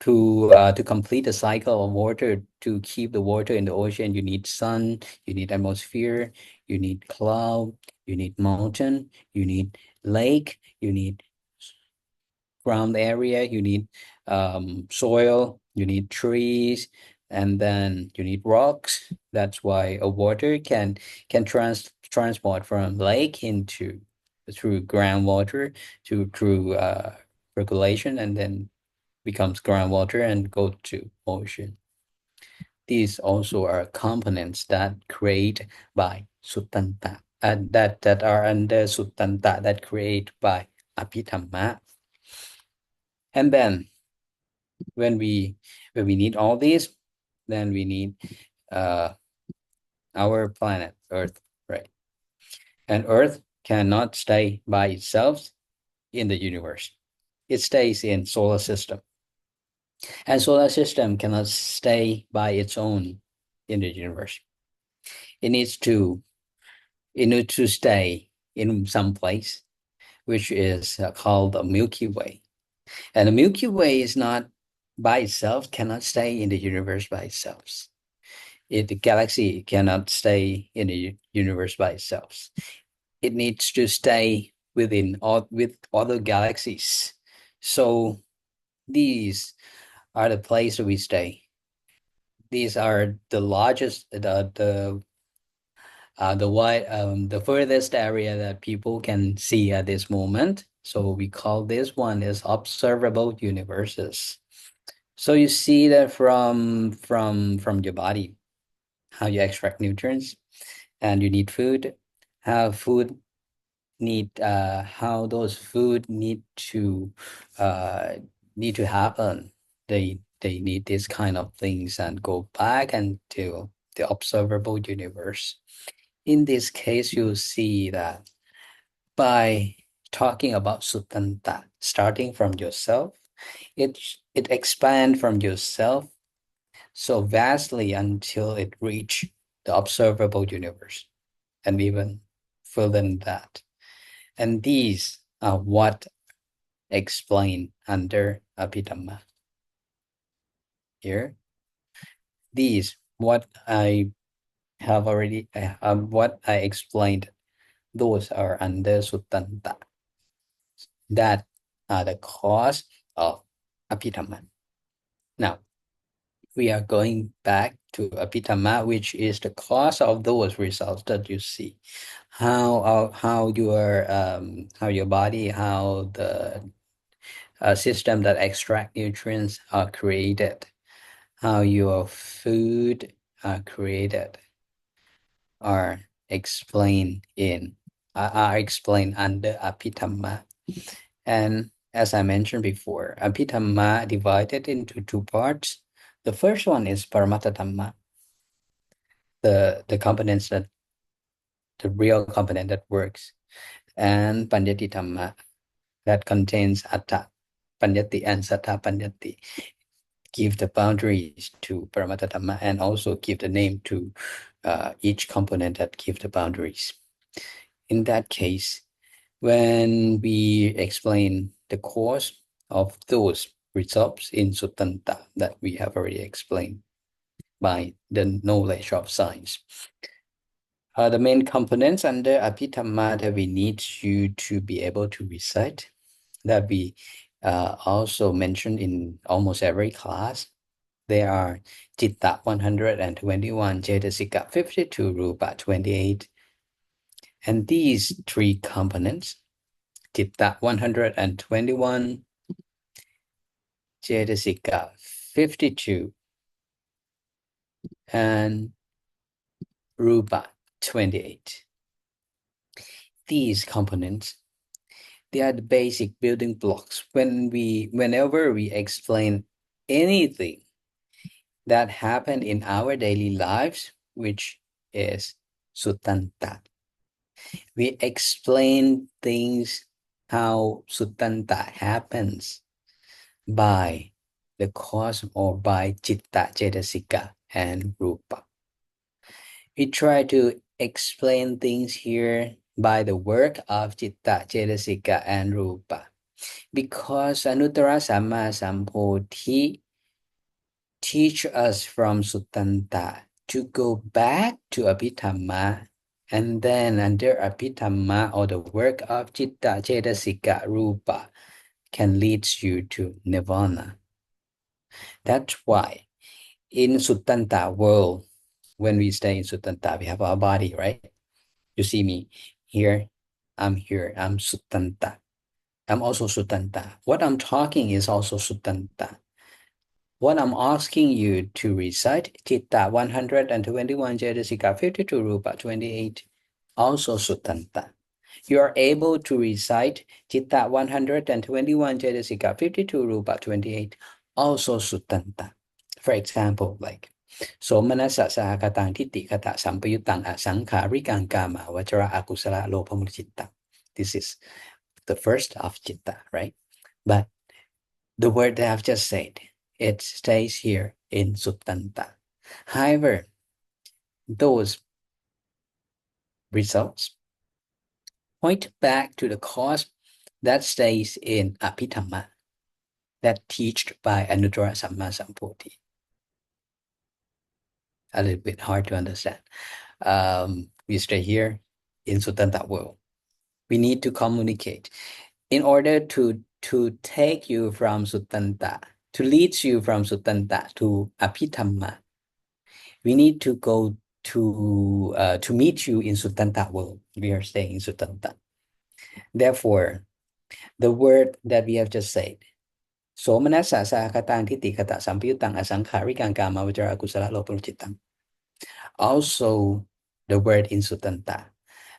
To complete the cycle of water, to keep the water in the ocean, you need sun, you need atmosphere, you need cloud, you need mountain, you need lake, you need ground area, you need soil, you need trees, and then you need rocks. That's why a water can transport from lake into through groundwater to through percolation, and then becomes groundwater and go to ocean. These also are components that create by Suttanta, and that are under Suttanta, that create by Abhidhamma. And then when we need all these, then we need uh our planet Earth, right? And Earth cannot stay by itself in the universe. It stays in solar system. And solar system cannot stay by its own in the universe. It needs to stay in some place, which is called the Milky Way. And the Milky Way is not by itself, cannot stay in the universe by itself. The galaxy cannot stay in the universe by itself. It needs to stay within all with other galaxies. So these are the places we stay. These are the largest, the furthest area that people can see at this moment. So we call this one as observable universes. So you see that from your body, how you extract nutrients, and you need food, how food need how those food need to happen. They need these kind of things and go back into the observable universe. In this case, you see that by talking about Suttanta, starting from yourself, it expands from yourself so vastly until it reach the observable universe, and even further than that. And these are what explained under Abhidhamma. Here, these what I have already what I explained, those are under Suttanta. That are the cause of Abhidhamma. Now, we are going back to Abhidhamma, which is the cause of those results that you see. How your body, how the system that extract nutrients are created, how your food are created, are explained under Abhidhamma. And as I mentioned before, Abhidhamma divided into two parts. The first one is Paramattha Dhamma, the components that the real component that works, and Panyati Dhamma, that contains Atta Panyati and Satta Panyati. give the boundaries to Paramattha Dhamma and also give the name to each component that give the boundaries. In that case, when we explain the cause of those results in Suttanta that we have already explained by the knowledge of science, the main components under Abhidhamma that we need you to be able to recite, that we also mentioned in almost every class. They are Citta 121, Cetasika 52, Rupa 28. And these three components, Citta 121, Cetasika 52, and Rupa 28. These components, they are the basic building blocks. Whenever we explain anything that happened in our daily lives, which is Suttanta, we explain things how Suttanta happens by the cause or by Citta, Cetasika, and Rupa. We try to explain things here by the work of Citta, Cetasika, and Rupa, because Anuttara Samma Sampodhi teach us from Suttanta to go back to Abhidhamma, and then under Abhidhamma or the work of Citta, Cetasika, Rupa can lead you to Nirvana. That's why in Suttanta world, when we stay in Suttanta, we have our body, right? You see me here, I'm Suttanta. I'm also Suttanta. What I'm talking is also Suttanta. What I'm asking you to recite, Citta 121, Cetasika 52, Rupa 28, also Suttanta. You are able to recite Citta 121, Cetasika 52, Rupa 28, also Suttanta. For example, like Somanasa Sahakatang Titi Kata Sampayutang Asankarikang Kama Vachara Akusala Lopamucitta. This is the first of Citta, right? But the word that I've just said, it stays here in Suttanta. However, those results point back to the cause that stays in Abhidhamma, that taught by Anuttara Samma Sampodhi. A little bit hard to understand. We stay here in Suttanta world. We need to communicate in order to take you from Suttanta, to lead you from Suttanta to Abhidhamma. We need to go to meet you in Suttanta world. We are staying in Suttanta. Therefore, the word that we have just said, Somanasa Sahakatang Titi Kata Sampayutang Asankarikang Kama Vajara Kusala Lopanuchitang. Also the word in Suttanta.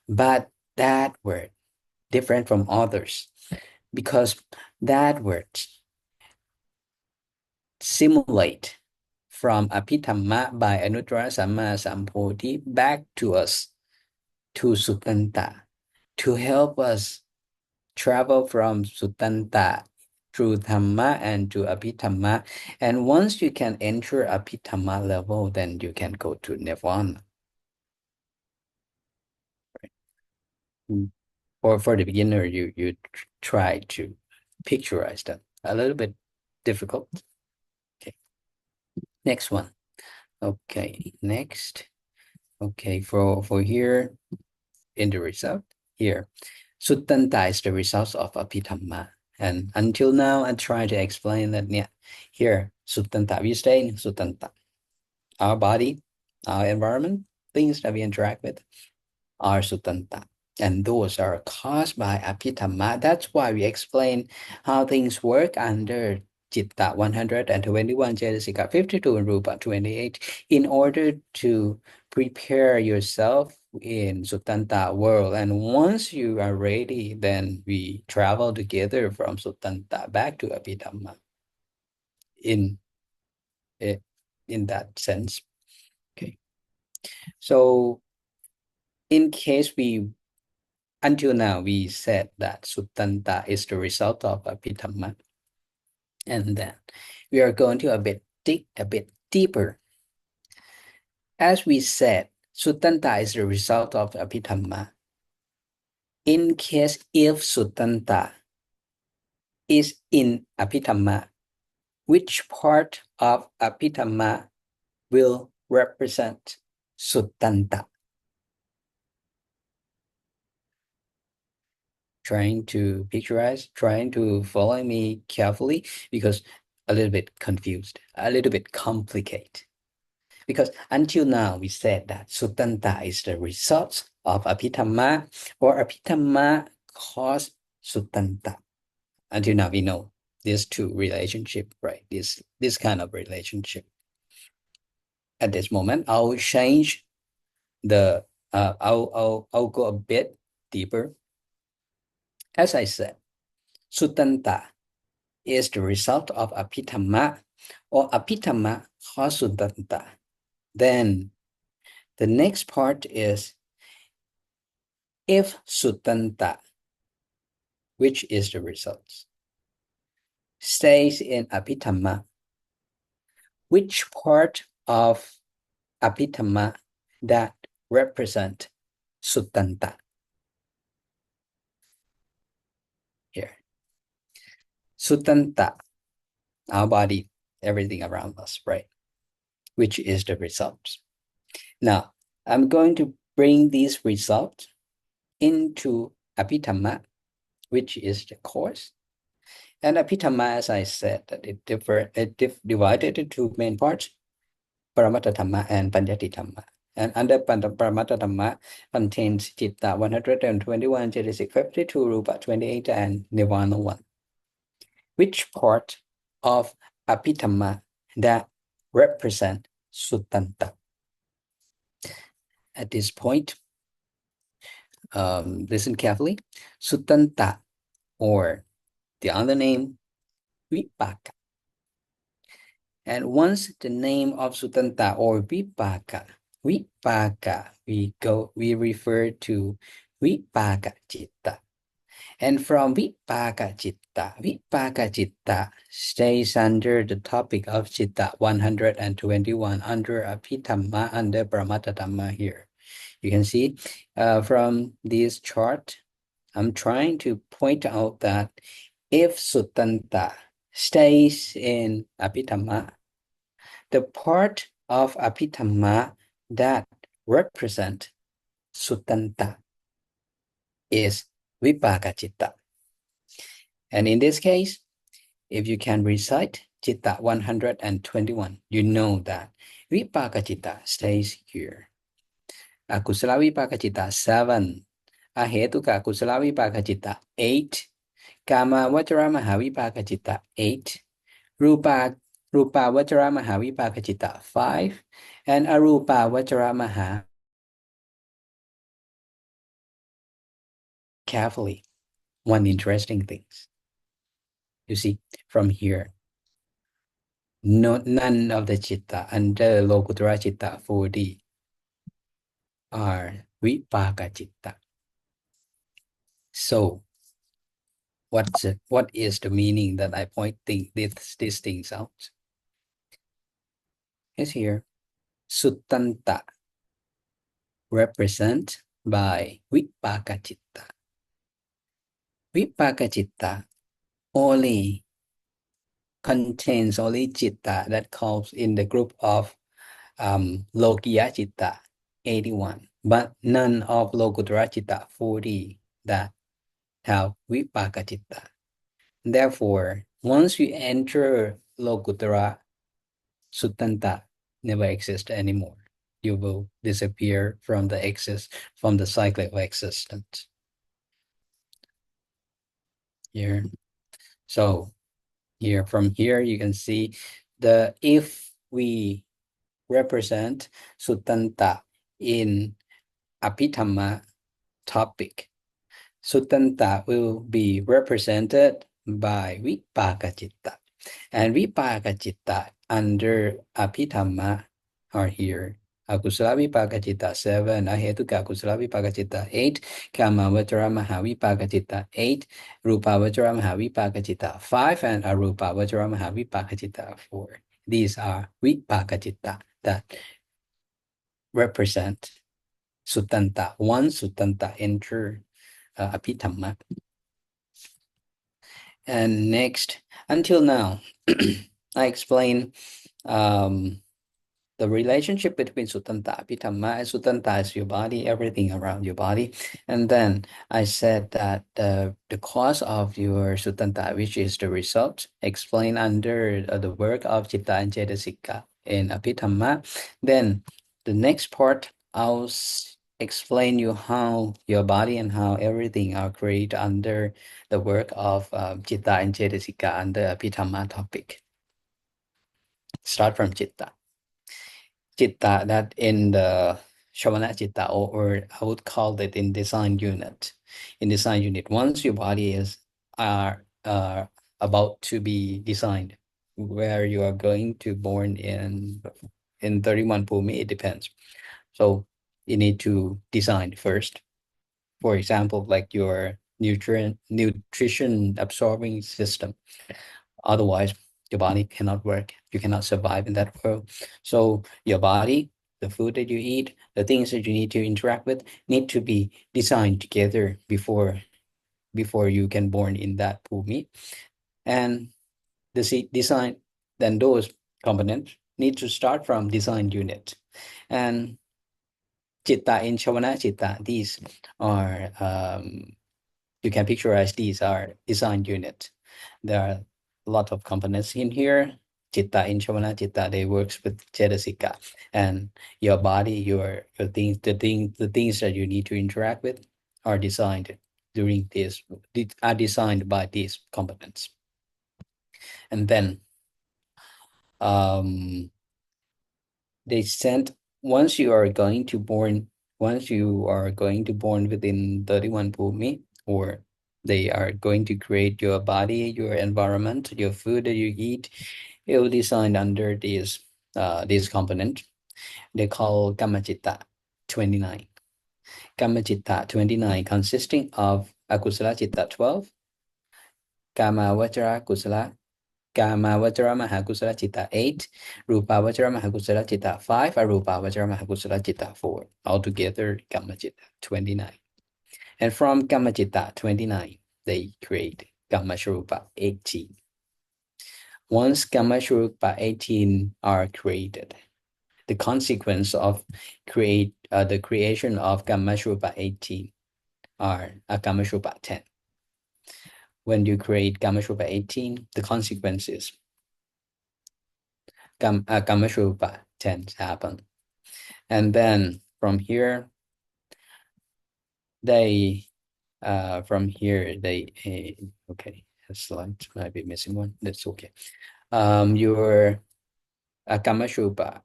But that word different from others because that word simulate from Abhidhamma by Anuttara Samma Sampodhi back to us, to Suttanta, to help us travel from Suttanta through Dhamma and to Abhidhamma. And once you can enter Abhidhamma level, then you can go to Nirvana. Or for the beginner, you try to picturize that. A little bit difficult. Okay. Next one. Okay, next. Okay, for here in the result here, Suttanta is the result of Abhidhamma. And until now, I try to explain that here, Suttanta, we stay in Suttanta. Our body, our environment, things that we interact with are Suttanta. And those are caused by Abhidhamma. That's why we explain how things work under Citta 121, Cetasika 52, and Rupa 28, in order to prepare yourself in Suttanta world. And once you are ready, then we travel together from Suttanta back to Abhidhamma in that sense. Okay. So in case until now, we said that Suttanta is the result of Abhidhamma. And then we are going to a bit deeper. As we said, Suttanta is the result of Abhidhamma. In case if Suttanta is in Abhidhamma, which part of Abhidhamma will represent Suttanta? Trying to picturize, trying to follow me carefully, because a little bit confused, a little bit complicated. Because until now we said that Suttanta is the result of Abhidhamma, or Abhidhamma cause Suttanta. Until now we know these two relationship, right? This kind of relationship. At this moment, I'll change the I'll go a bit deeper. As I said, Suttanta is the result of Abhidhamma, or Abhidhamma cause Suttanta. Then the next part is, if Suttanta, which is the result, stays in Abhidhamma, which part of Abhidhamma that represent Suttanta? Here, Suttanta, our body, everything around us, right? Which is the result. Now, I'm going to bring these results into Abhidhamma, which is the cause. And Abhidhamma, as I said, that it divided into two main parts, Paramattha Dhamma and Paññatti Dhamma. And under Paramattha Dhamma contains Citta 121, Cetasik 52, Rupa 28, and Nirvana 1. Which part of Abhidhamma that represent Suttanta? At this point, listen carefully. Suttanta, or the other name, Vipaka. And once the name of Suttanta or Vipaka, we refer to Vipaka Citta. And from Vipaka Citta stays under the topic of Citta 121 under Abhidhamma, under Paramattha Dhamma here. You can see from this chart, I'm trying to point out that if Suttanta stays in Abhidhamma, the part of Abhidhamma that represent Suttanta is Vipaka Citta. And in this case, if you can recite Citta 121, you know that Vipaka Citta stays here. Akusala Vipaka Citta 7, Ahetuka Kusala Vipaka Citta 8, Kama Vajra Mahavipaka Citta 8, Rupa Vajra Mahavipaka Citta 5, and Arupa Vajra Maha. Carefully, one interesting thing. You see, from here, none of the Citta under Lokuttara Citta 4D are Vipaka Citta. So, what is the meaning that I pointing these things out? Is here, Suttanta represent by Vipaka Citta. Vipaka Citta only contains only Citta that comes in the group of Lokiya Citta 81, but none of Lokuttara Citta 40 that have Vipaka Citta. Therefore, once you enter Lokuttara, Suttanta never exists anymore. You will disappear from the cycle of existence. Here. So here, from here, you can see if we represent Suttanta in Abhidhamma topic, Suttanta will be represented by Vipaka Citta. And Vipaka Citta under Abhidhamma are here. Akusala vipaka citta 7, ahetuka akusala vipaka citta 8, kamavajara mahavipaka citta 8, rupavajara mahavipaka citta 5, and arupavajara mahavipaka citta 4. These are vipaka citta that represent Sutanta. One Sutanta enter Abhidhamma. And next, until now, I explain the relationship between Sutanta, Abhidhamma, and Sutanta is your body, everything around your body. And then I said that the cause of your Sutanta, which is the result, explained under the work of Chitta and Cetasika in Abhidhamma. Then the next part, I'll explain you how your body and how everything are created under the work of Chitta and Cetasika under Abhidhamma topic. Start from Chitta. Chitta, that in the Shavana Chitta, or I would call it in design unit. In design unit, once your body is about to be designed, where you are going to born in 31 Bhumi, it depends. So you need to design first. For example, like your nutrition absorbing system. Otherwise, your body cannot work. You cannot survive in that world. So your body, the food that you eat, the things that you need to interact with need to be designed together before you can born in that bhumi. And the design, then those components need to start from design unit. And Chitta in Shavana Chitta, these are you can picturize these are design units. There are a lot of components in here. Chitta in Shavana Chitta, they works with Cetasika, and your body, your things, the things that you need to interact with are designed during this, are designed by these components. And then they sent once you are going to born within 31 bhumi, or they are going to create your body, your environment, your food that you eat, it will designed under this component. They call Kamachitta 29. Kamachitta 29 consisting of Akusala Chitta 12, Kama Vajra Kusala Kamavajara Mahakusala Chitta 8, Rupavajara Mahakusala Chitta 5, Arupavajara Mahakusala Chitta 4. Altogether, Kamachitta 29. And from Kamachitta 29, they create Kamashrupa 18. Once Kamashrupa 18 are created, the consequence of the creation of Kamashrupa 18 are a Kamashrupa 10. When you create Kamashrupa 18, the consequence is Kamashrupa 10 happen. And then from here, okay, a slide might be missing one. That's okay. Your Kamashrupa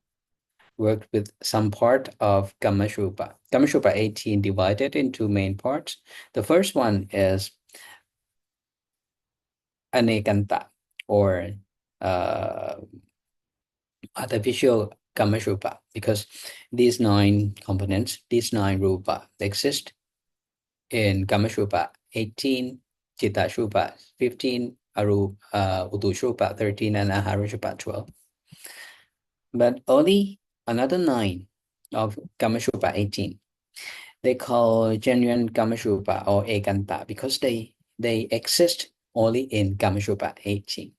worked with some part of Kamashrupa. Kamashrupa 18 divided into main parts. The first one is Anekanta, or artificial Kamashrupa, because these 9 components, these 9 rupa exist in Kamashrupa 18, Chittashrupa 15, Utushrupa 13, and Aharashrupa 12. But only another 9 of Kamashrupa 18, they call genuine Kamashrupa or Ekanta, because they exist only in Kamashrupa 18.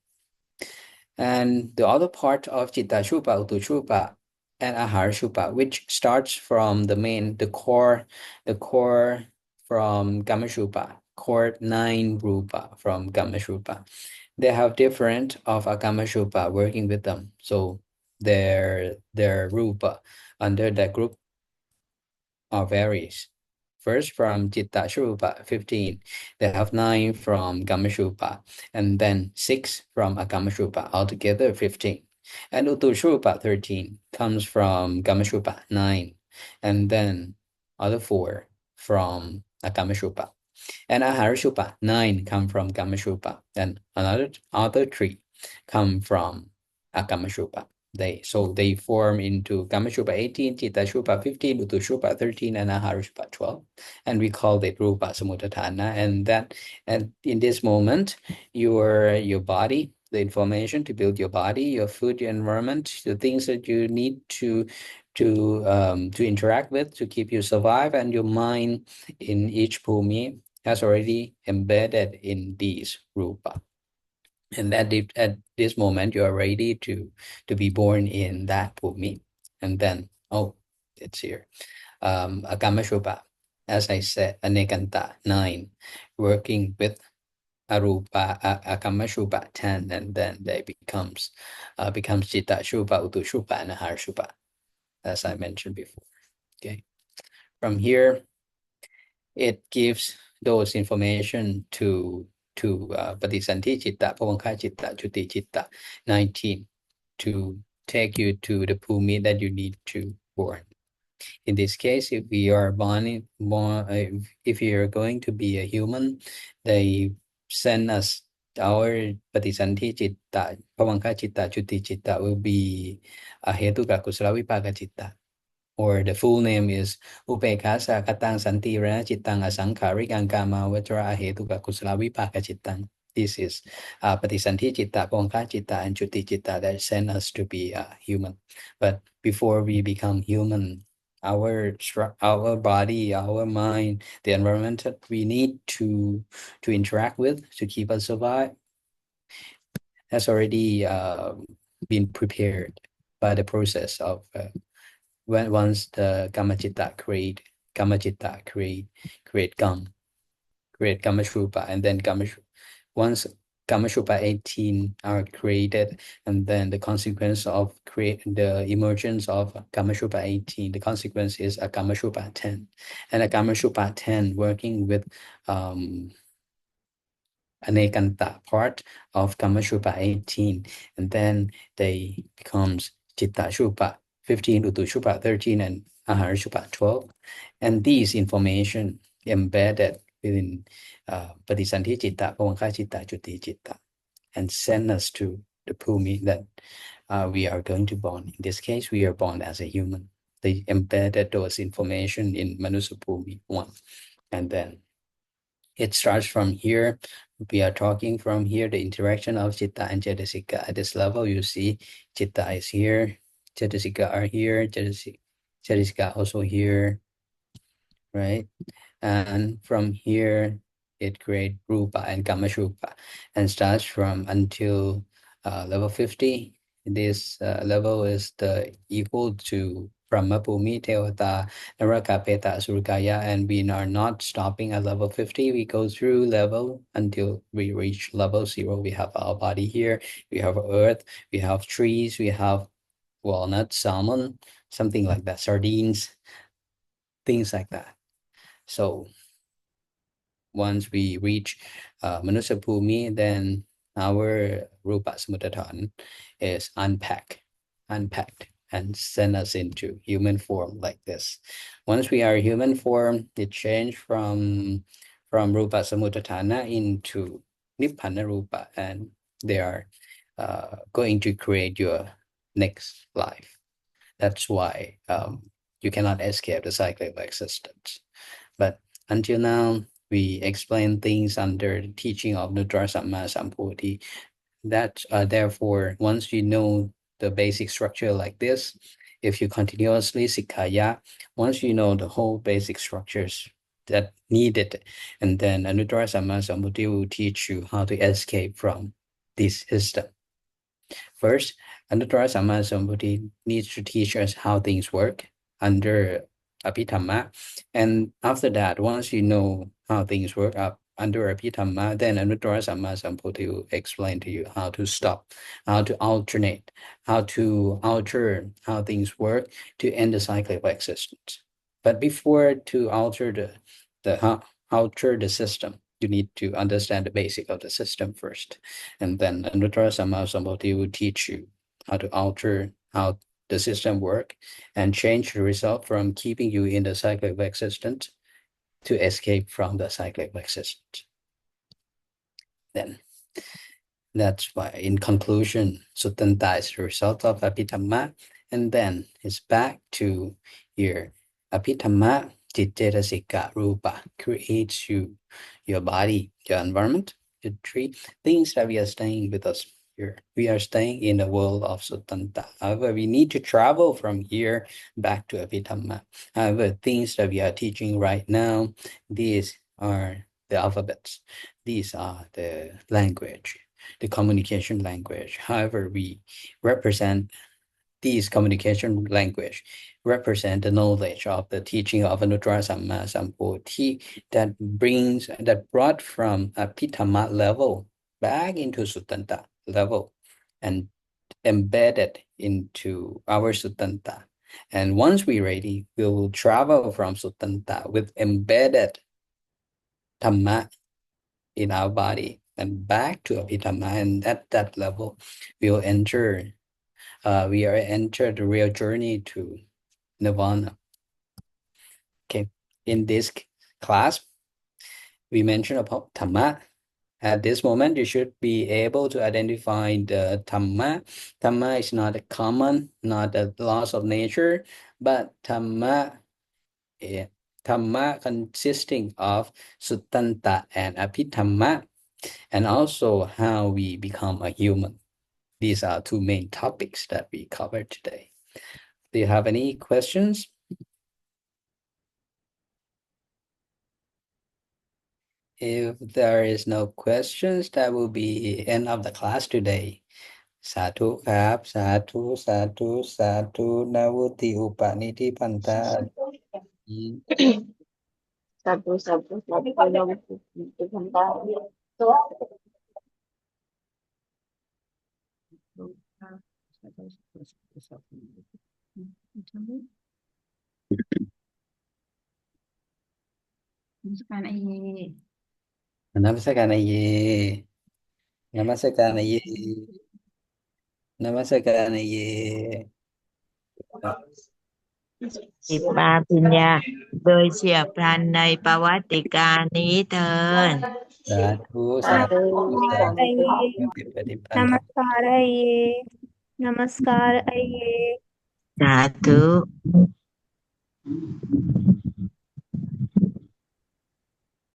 And the other part of Chittashrupa, Utushrupa, and Aharashrupa, which starts from the core from Kamashrupa, core 9 rupa from Kamashrupa. They have different of a Kamashrupa working with them. So their rupa under that group are varies. First, from Chittashrupa 15, they have 9 from Kamashrupa, and then 6 from Akamashrupa, altogether 15. And Utushrupa 13 comes from Kamashrupa 9, and then other 4 from Akamashrupa. And Aharashrupa 9 come from Kamashrupa, and other 3 come from Akamashrupa. They form into Kamashupa 18, Chitta Shupa 15, Utu Shupa 13, and Ahara Shupa 12. And we call it Rupa Samudhatthana. And in this moment, your body, the information to build your body, your food, your environment, the things that you need to interact with to keep you survive, and your mind in each bhumi has already embedded in these rupa. And at this moment, you are ready to be born in that bhumi. And then, it's here. Akamashupa, as I said, Anekanta, 9, working with Arupa, Akamashupa, 10, and then they becomes Chitta Shupa, Utu Shupa, and Ahara Shupa, as I mentioned before. Okay. From here, it gives those information to Patisanti Chitta, Pavanka Chitta, Chuti Chitta, 19, to take you to the Bhumi that you need to born. In this case, if we are if you are going to be a human, they send us our Patisanti Chitta, Pavanka Chitta, Chuti Chitta will be Ahetuka Kusala Vipaka Chitta. Or the full name is Upekasa Katang Santira Chitang Asankharikang Kama Vatra Ahetuka Kusala Vipaka Chittang. This is Patisanti Chitta, Pongka Chitta, and Chuti Chitta that send us to be human. But before we become human, our body, our mind, the environment that we need to interact with to keep us alive has already been prepared by the process of once the Kamachitta create Kamashupa, and then once Kamashupa 18 are created, and then the consequence of the emergence of Kamashupa 18, the consequence is a Kamashupa 10, and a Kamashupa 10 working with Anekanta part of Kamashupa 18, and then they becomes Chitta Shupa 15, Utu Shupa 13, and Ahara Shupa 12. And these information embedded within Patisanti Chitta, Pavanka Chitta, Chuti Chitta, and send us to the Bhumi that we are going to born. In this case, we are born as a human. They embedded those information in Manusa Bhumi 1. And then it starts from here. We are talking from here, the interaction of Chitta and Cetasika. At this level, you see Chitta is here, Cetasika are here, Cetasika also here, right? And from here, it creates Rupa and Kamashupa, and starts from until level 50. This level is the equal to Brahma, Bhumi, Tevata, Naraka, Peta, Surkaya, and we are not stopping at level 50. We go through level until we reach level 0. We have our body here, we have earth, we have trees, we have walnut, salmon, something like that, sardines, things like that. So once we reach Manusya Bhumi, then our Rupa Samudhatthana is unpacked and send us into human form like this. Once we are human form, it changed from Rupa Samudhatthana into Nibbana Rupa, and they are going to create your next life. That's why you cannot escape the cycle of existence. But until now, we explain things under the teaching of Nuttara Samma Sambuddhi. That therefore, once you know the basic structure like this, if you continuously Sikkaya, once you know the whole basic structures that needed, and then Nuttara Samma Sambuddhi will teach you how to escape from this system. First, Nuttara Samma Sambuddhi needs to teach us how things work under Abhidhamma. And after that, once you know how things work up under Abhidhamma, then Anuttara Samma Sambuddhi will explain to you how to stop, how to alternate, how to alter how things work to end the cycle of existence. But before to alter alter the system, you need to understand the basic of the system first. And then Anuttara Samma Sambuddhi will teach you how to alter how the system work and change the result from keeping you in the cycle of existence to escape from the cycle of existence. Then That's why, in conclusion, Sutanta is the result of Abhidhamma, and then it's back to your Abhidhamma, Jittetasika Rupa, creates your body, your environment, the three things that we are staying with us here. We are staying in the world of Sutanta. However, we need to travel from here back to Abhidhamma. However, things that we are teaching right now, these are the alphabets. These are the language, the communication language. However, we represent these communication language, represent the knowledge of the teaching of Anuttara Samma Sambuddhi that brought from a Pitama level back into Suttanta level and embedded into our Suttanta. And once we're ready, we will travel from Suttanta with embedded Dhamma in our body and back to Abhidhamma, and at that level we are entered the real journey to Nirvana. Okay, in this class we mentioned about Dhamma. At this moment you should be able to identify the Dhamma. Dhamma is not a common, not a laws of nature, but Dhamma consisting of Suttanta and Abhidhamma, and also how we become a human. These are two main topics that we covered today. Do you have any questions? If there is no questions, that will be end of the class today. สาธุครับสาธุสาธุสาธุนาวุติอุปนิธิพันธะ Satu satu satu kalau itu tentang itu Masukan ayat. Namaskar ayye. Namaskar ayye. Namaskar ayye. ติดปาปัญญาโดยเฉียบพลันในประวัติการนี้เถิด สาธุสา satu ธุสาธุ satuปฏิปันธะ नमस्कार आइए नमस्कार आइए สาธุ